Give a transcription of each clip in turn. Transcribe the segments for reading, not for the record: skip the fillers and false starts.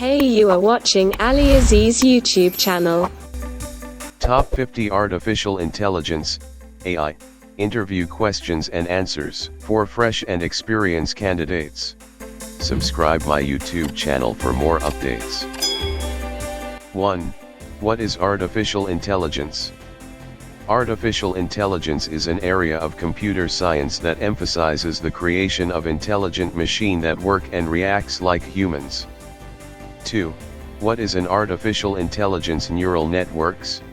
Hey, you are watching AliAziz YouTube channel. Top 50 Artificial Intelligence, AI, interview questions and answers for fresh and experienced candidates. Subscribe my YouTube channel for more updates. 1. What is artificial intelligence? Artificial intelligence is an area of computer science that emphasizes the creation of intelligent machines that work and reacts like humans. 2. What is an artificial intelligence neural networks?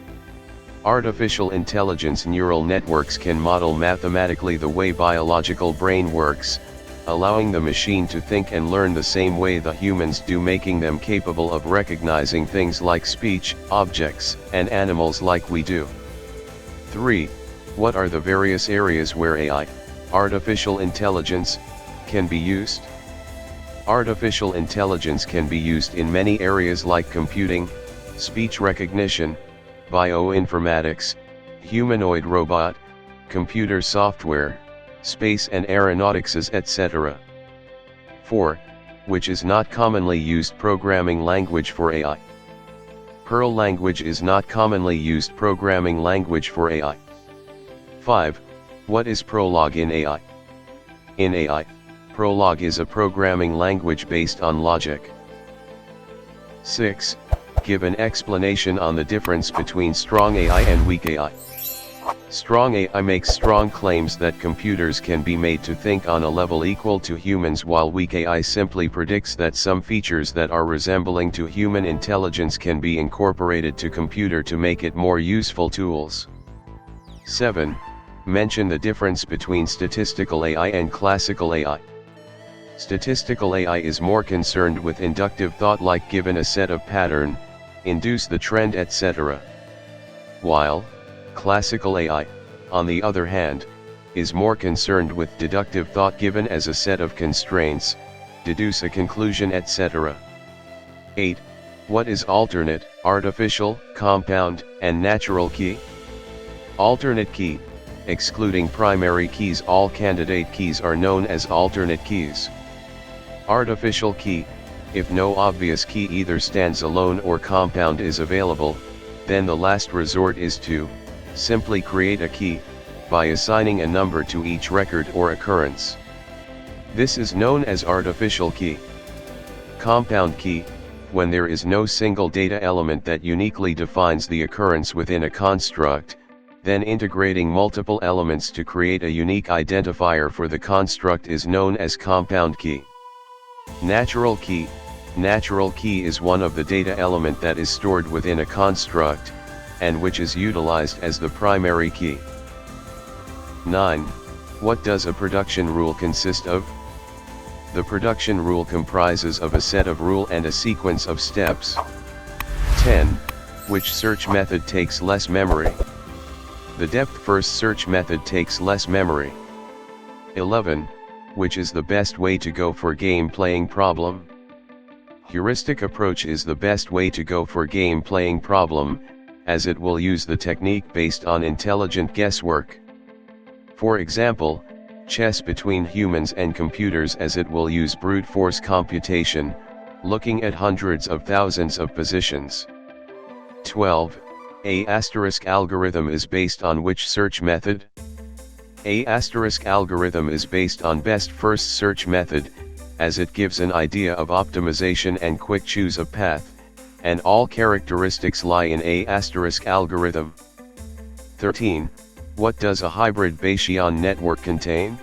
Artificial intelligence neural networks can model mathematically the way biological brain works, allowing the machine to think and learn the same way the humans do, making them capable of recognizing things like speech, objects, and animals like we do. 3. What are the various areas where AI, artificial intelligence, can be used? Artificial intelligence can be used in many areas like computing, speech recognition, bioinformatics, humanoid robot, computer software, space and aeronautics, etc. 4. Which is not commonly used programming language for AI? Perl language is not commonly used programming language for AI. 5. What is Prolog in AI? In AI, Prolog is a programming language based on logic. 6. Give an explanation on the difference between strong AI and weak AI. Strong AI makes strong claims that computers can be made to think on a level equal to humans, while weak AI simply predicts that some features that are resembling to human intelligence can be incorporated to computer to make it more useful tools. 7. Mention the difference between statistical AI and classical AI. Statistical AI is more concerned with inductive thought, like given a set of pattern, induce the trend, etc. While classical AI, on the other hand, is more concerned with deductive thought, given as a set of constraints, deduce a conclusion, etc. 8. What is alternate, artificial, compound, and natural key? Alternate key, excluding primary keys, all candidate keys are known as alternate keys. Artificial key, if no obvious key either stands alone or compound is available, then the last resort is to simply create a key, by assigning a number to each record or occurrence. This is known as artificial key. Compound key, when there is no single data element that uniquely defines the occurrence within a construct, then integrating multiple elements to create a unique identifier for the construct is known as compound key. Natural key is one of the data element that is stored within a construct, and which is utilized as the primary key. 9. What does a production rule consist of? The production rule comprises of a set of rule and a sequence of steps. 10. Which search method takes less memory? The depth-first search method takes less memory. 11. Which is the best way to go for game playing problem? Heuristic approach is the best way to go for game playing problem, as it will use the technique based on intelligent guesswork. For example, chess between humans and computers, as it will use brute force computation, looking at hundreds of thousands of positions. 12. A** algorithm is based on which search method? A** algorithm is based on best first search method, as it gives an idea of optimization and quick choose of path, and all characteristics lie in A** algorithm. 13. What does a hybrid Bayesian network contain?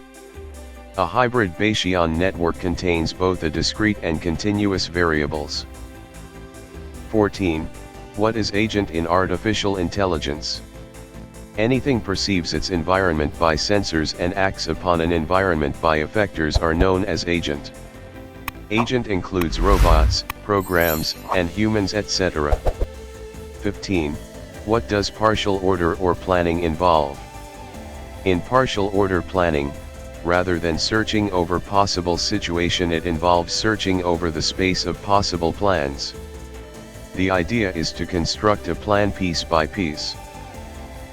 A hybrid Bayesian network contains both a discrete and continuous variables. 14. What is agent in artificial intelligence? Anything perceives its environment by sensors and acts upon an environment by effectors are known as agent. Agent includes robots, programs, and humans, etc. 15. What does partial order or planning involve? In partial order planning, rather than searching over possible situation, it involves searching over the space of possible plans. The idea is to construct a plan piece by piece.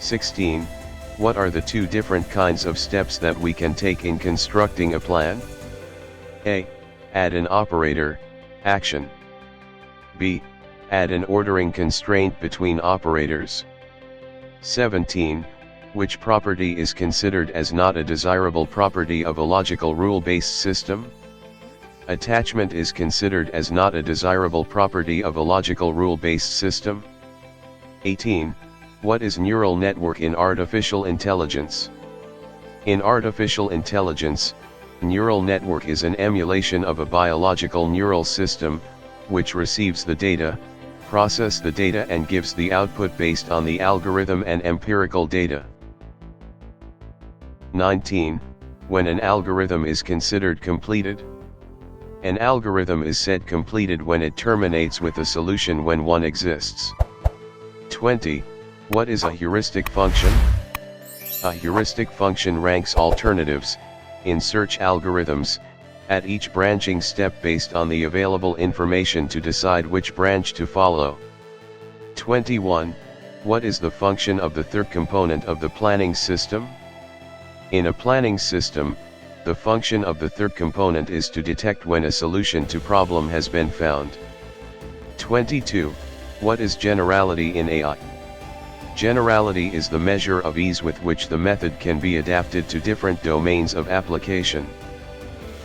16. What are the two different kinds of steps that we can take in constructing a plan? A. Add an operator, action. B. Add an ordering constraint between operators. 17. Which property is considered as not a desirable property of a logical rule-based system? Attachment is considered as not a desirable property of a logical rule-based system. 18. What is neural network in artificial intelligence? In artificial intelligence, neural network is an emulation of a biological neural system, which receives the data, processes the data and gives the output based on the algorithm and empirical data. 19. When an algorithm is considered completed? An algorithm is said completed when it terminates with a solution when one exists. 20. What is a heuristic function? A heuristic function ranks alternatives, in search algorithms, at each branching step based on the available information to decide which branch to follow. 21. What is the function of the third component of the planning system? In a planning system, the function of the third component is to detect when a solution to problem has been found. 22. What is generality in AI? Generality is the measure of ease with which the method can be adapted to different domains of application.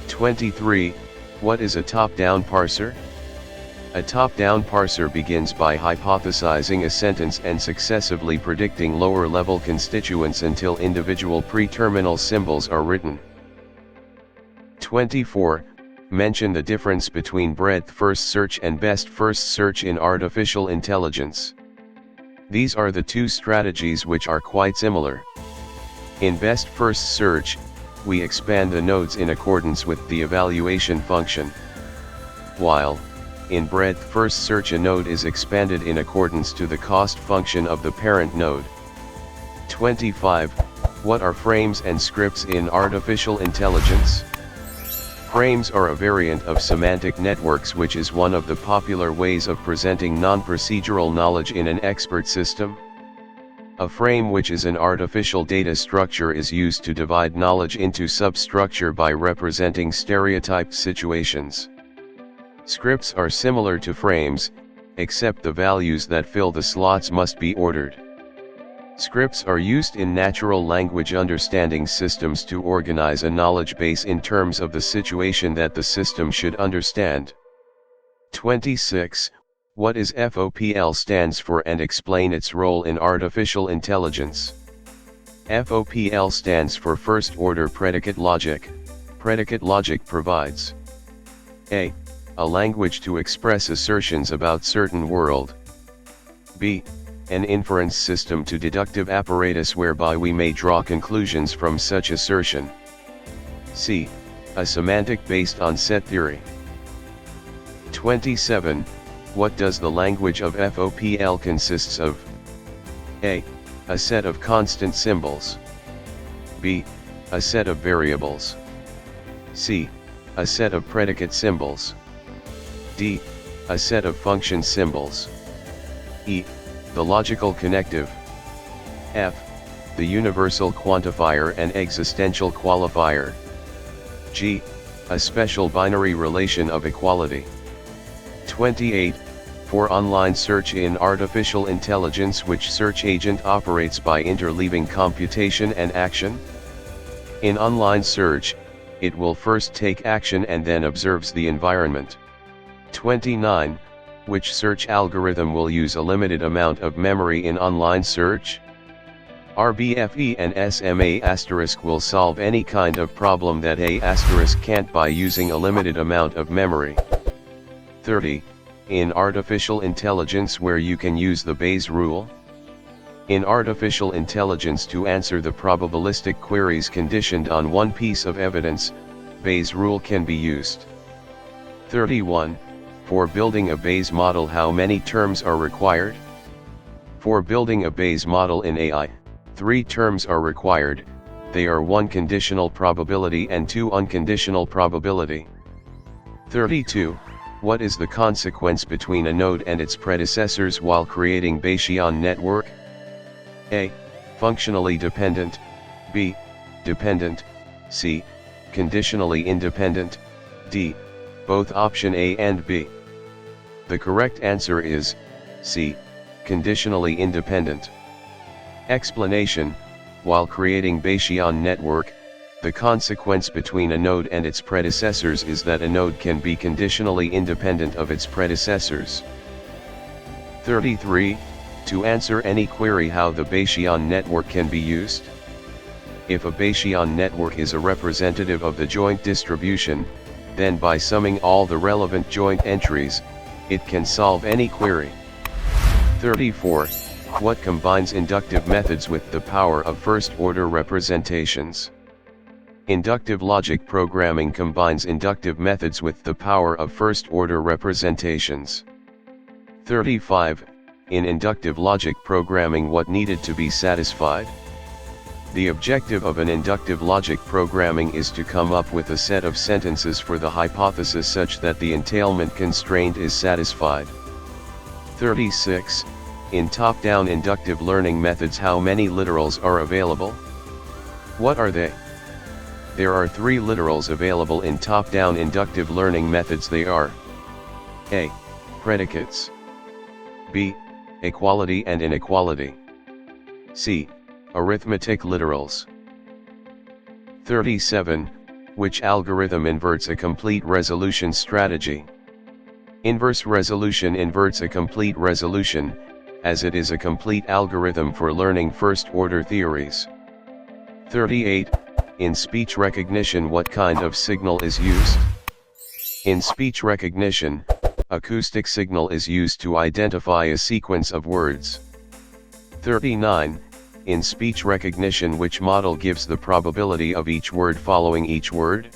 23. What is a top-down parser? A top-down parser begins by hypothesizing a sentence and successively predicting lower-level constituents until individual pre-terminal symbols are written. 24. Mention the difference between breadth-first search and best-first search in artificial intelligence. These are the two strategies which are quite similar. In best-first search, we expand the nodes in accordance with the evaluation function, while, in breadth-first search, a node is expanded in accordance to the cost function of the parent node. 25. What are frames and scripts in artificial intelligence? Frames are a variant of semantic networks, which is one of the popular ways of presenting non-procedural knowledge in an expert system. A frame, which is an artificial data structure, is used to divide knowledge into substructure by representing stereotyped situations. Scripts are similar to frames, except the values that fill the slots must be ordered. Scripts are used in natural language understanding systems to organize a knowledge base in terms of the situation that the system should understand. 26. What is FOPL stands for and explain its role in artificial intelligence? FOPL stands for First Order Predicate Logic. Predicate logic provides a language to express assertions about certain world. b. An inference system to deductive apparatus whereby we may draw conclusions from such assertion. c. A semantic based on set theory. 27. What does the language of FOPL consists of? A set of constant symbols. b. A set of variables. c. A set of predicate symbols. d. A set of function symbols. e. The logical connective. f. The universal quantifier and existential qualifier. g. A special binary relation of equality. 28. For online search in artificial intelligence, which search agent operates by interleaving computation and action? In online search, it will first take action and then observes the environment. 29. Which search algorithm will use a limited amount of memory in online search? RBFE and SMA* will solve any kind of problem that A* can't by using a limited amount of memory. 30. In artificial intelligence, where you can use the Bayes rule? In artificial intelligence, to answer the probabilistic queries conditioned on one piece of evidence, Bayes rule can be used. 31. For building a Bayes model, how many terms are required? For building a Bayes model in AI, 3 terms are required. They are 1 conditional probability and 2 unconditional probability. 32. What is the consequence between a node and its predecessors while creating Bayesian network? A. Functionally dependent. B. Dependent. C. Conditionally independent. D. Both option A and B. The correct answer is C. Conditionally independent. Explanation: while creating Bayesian network, the consequence between a node and its predecessors is that a node can be conditionally independent of its predecessors. 33. To answer any query how the Bayesian network can be used. If a Bayesian network is a representative of the joint distribution, then by summing all the relevant joint entries, it can solve any query. 34. What combines inductive methods with the power of first-order representations? Inductive logic programming combines inductive methods with the power of first-order representations. 35. In inductive logic programming, what needed to be satisfied? The objective of an inductive logic programming is to come up with a set of sentences for the hypothesis such that the entailment constraint is satisfied. 36. In top-down inductive learning methods, how many literals are available? What are they? There are 3 literals available in top-down inductive learning methods. They are A. Predicates, B. Equality and inequality, C. Arithmetic literals. 37. Which algorithm inverts a complete resolution strategy? Inverse resolution inverts a complete resolution, as it is a complete algorithm for learning first-order theories. 38. In speech recognition, what kind of signal is used? In speech recognition, acoustic signal is used to identify a sequence of words. 39. In speech recognition, which model gives the probability of each word following each word?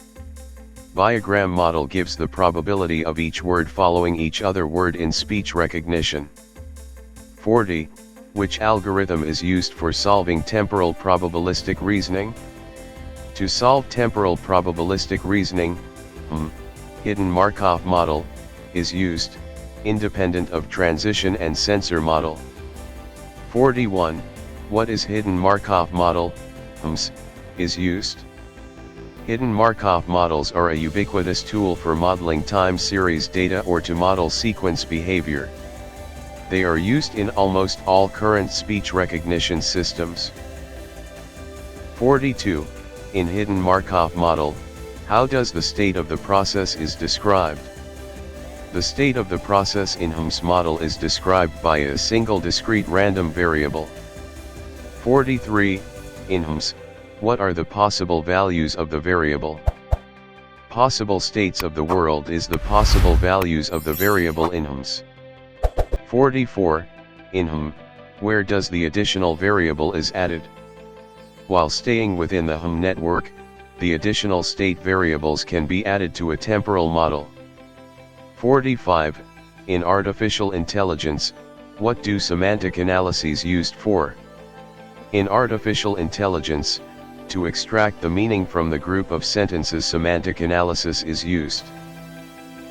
Bigram model gives the probability of each word following each other word in speech recognition. 40. Which algorithm is used for solving temporal probabilistic reasoning? To solve temporal probabilistic reasoning, hidden Markov model is used, independent of transition and sensor model. 41. What is hidden Markov model? Is used. Hidden Markov models are a ubiquitous tool for modeling time series data or to model sequence behavior. They are used in almost all current speech recognition systems. 42. In hidden Markov model, how does the state of the process is described? The state of the process in HMS model is described by a single discrete random variable. 43. In HMS, what are the possible values of the variable? Possible states of the world is the possible values of the variable in HMS. 44. In HM, where does the additional variable is added? While staying within the HM network, the additional state variables can be added to a temporal model. 45. In artificial intelligence, what do semantic analyses used for? In artificial intelligence, to extract the meaning from the group of sentences, semantic analysis is used.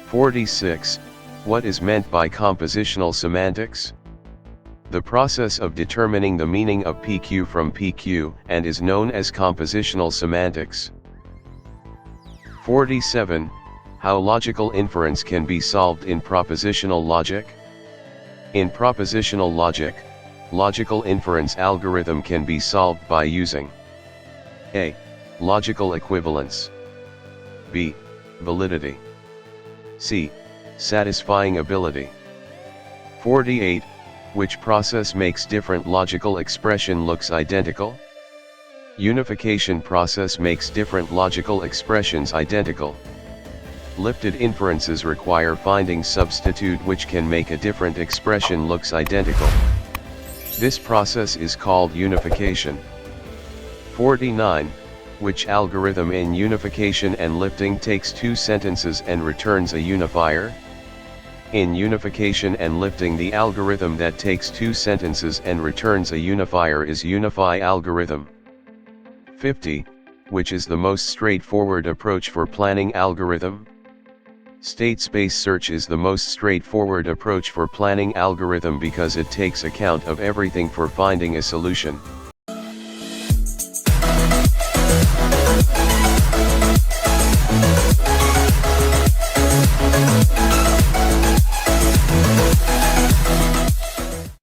46. What is meant by compositional semantics? The process of determining the meaning of PQ from PQ and is known as compositional semantics. 47. How logical inference can be solved in propositional logic? In propositional logic, logical inference algorithm can be solved by using A. Logical equivalence, B. Validity, C. Satisfying ability. 48. Which process makes different logical expression looks identical? Unification process makes different logical expressions identical. Lifted inferences require finding substitute which can make a different expression looks identical. This process is called unification. 49. Which algorithm in unification and lifting takes 2 sentences and returns a unifier? In unification and lifting, the algorithm that takes 2 sentences and returns a unifier is unify algorithm. 50. Which is the most straightforward approach for planning algorithm? State space search is the most straightforward approach for planning algorithm because it takes account of everything for finding a solution.